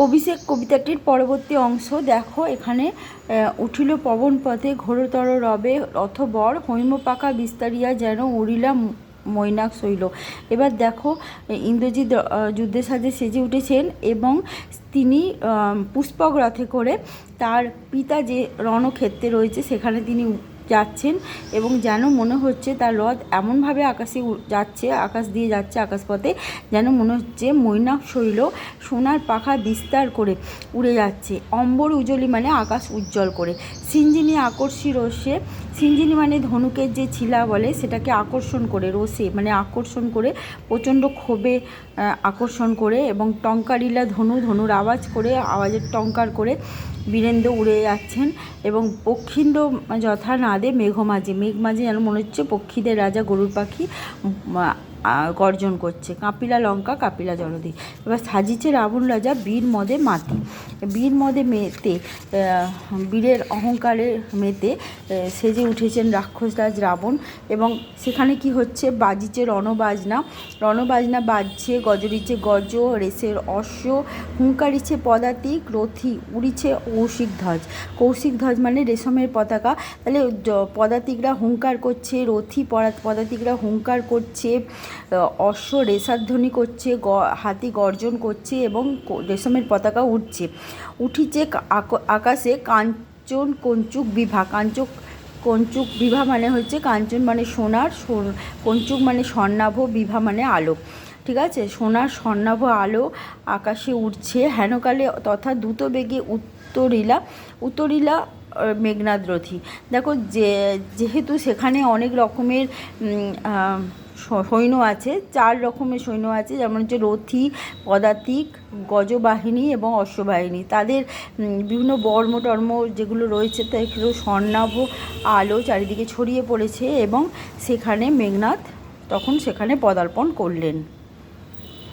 অভিষেক কবিতাটির পরবর্তী অংশ দেখো। এখানে উঠিল পবন পথে ঘোরতর রবে রথবর হৈম পাকা বিস্তারিয়া যেন উড়িলা মৈনাক শৈল। এবার দেখো ইন্দ্রজিৎ যুদ্ধের সাজে সেজে উঠেছেন এবং তিনি পুষ্পক রথে করে তার পিতা যে রণক্ষেত্রে রয়েছে সেখানে তিনি যাচ্ছেন এবং যেন মনে হচ্ছে তার রথ এমনভাবে আকাশে যাচ্ছে, আকাশ দিয়ে যাচ্ছে আকাশপথে, যেন মনে হচ্ছে মৈনাক শৈল সোনার পাখা বিস্তার করে উড়ে যাচ্ছে। অম্বর উজ্জ্বলী মানে আকাশ উজ্জ্বল করে। সিঞ্জিনী আকর্ষী রোষে, সিঞ্জিনী মানে ধনুকের যে ছিলা বলে সেটাকে আকর্ষণ করে, রোষে মানে আকর্ষণ করে, প্রচণ্ড ক্ষোভে আকর্ষণ করে, এবং টঙ্কারিলা ধনুর আওয়াজ করে, আওয়াজের টঙ্কার করে বীরেন্দ্র উড়ে যাচ্ছেন। এবং পক্ষীন্দ্র যথা নাদে মেঘ মাঝে যেন মনে হচ্ছে পক্ষীদের রাজা গরুর পাখি গর্জন করছে। কাঁপিলা লঙ্কা কাঁপিলা জলধি। এবার সাজিছে রাবণ রাজা বীর মদে মাতি। বীর মদে মেতে, বীরের অহংকারে মেতে সেজে উঠেছেন রাক্ষসরাজ রাবণ। এবং সেখানে কি হচ্ছে, বাজিছে রণবাজনা বাজছে, গজরিছে গজ, রেসের অশ্ব, হুঙ্কারিছে পদাতিক, রথি উড়িছে কৌশিক ধ্বজ মানে রেশমের পতাকা। তাহলে পদাতিকরা হুঙ্কার করছে, রথি পদাতিকরা হুঙ্কার করছে, অশ্ব রেশাধ্বনি করছে, হাতি গর্জন করছে এবং রেশমের পতাকা উঠিছে আকাশে কাঞ্চন কঞ্চুক বিভা। কঞ্চুক বিভা মানে হচ্ছে কাঞ্চন মানে সোনার, কঞ্চুক মানে স্বর্ণাভ, বিভা মানে আলো। ঠিক আছে, সোনার স্বর্ণাভ আলো আকাশে উঠছে। হেনকালে তথা দ্রুত বেগে উত্তরিলা মেঘনাদ রথী। দেখো যেহেতু সেখানে অনেক রকমের সৈন্য আছে, 4 রকমের সৈন্য আছে, যেমন হচ্ছে রথী, পদাতিক, গজবাহিনী এবং অশ্ববাহিনী। তাদের বিভিন্ন বর্ম টর্ম যেগুলো রয়েছে সেগুলো স্বর্ণাভ আলো চারিদিকে ছড়িয়ে পড়েছে এবং সেখানে মেঘনাদ তখন সেখানে পদার্পণ করলেন।